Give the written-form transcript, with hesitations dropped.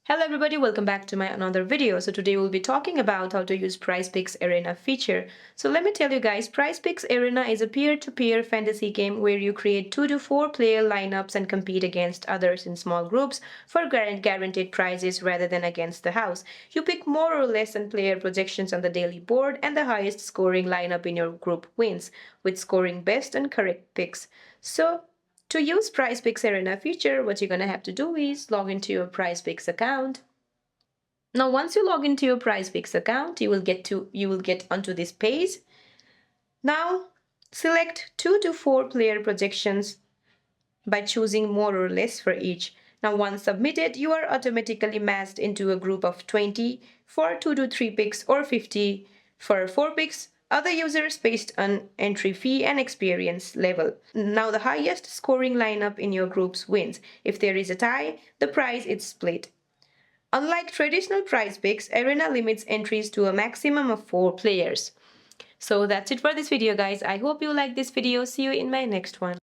Hello everybody, welcome back to my another video. So today we'll be talking about how to use PrizePicks Arena feature. So let me tell you guys, PrizePicks Arena is a peer-to-peer fantasy game where you create 2 to 4 player lineups and compete against others in small groups for guaranteed prizes rather than against the house. You pick more or less than player projections on the daily board, and the highest scoring lineup in your group wins, with scoring best and correct picks. So to use PrizePicks Arena feature, what you're gonna have to do is log into your PrizePicks account. Now, once you log into your PrizePicks account, you will get onto this page. Now, select 2 to 4 player projections by choosing more or less for each. Now, once submitted, you are automatically matched into a group of 20 for 2 to 3 picks or 50 for 4 picks. Other users based on entry fee and experience level. Now the highest scoring lineup in your groups wins. If there is a tie, the prize is split. Unlike traditional PrizePicks, Arena limits entries to a maximum of 4 players. So that's it for this video guys. I hope you like this video. See you in my next one.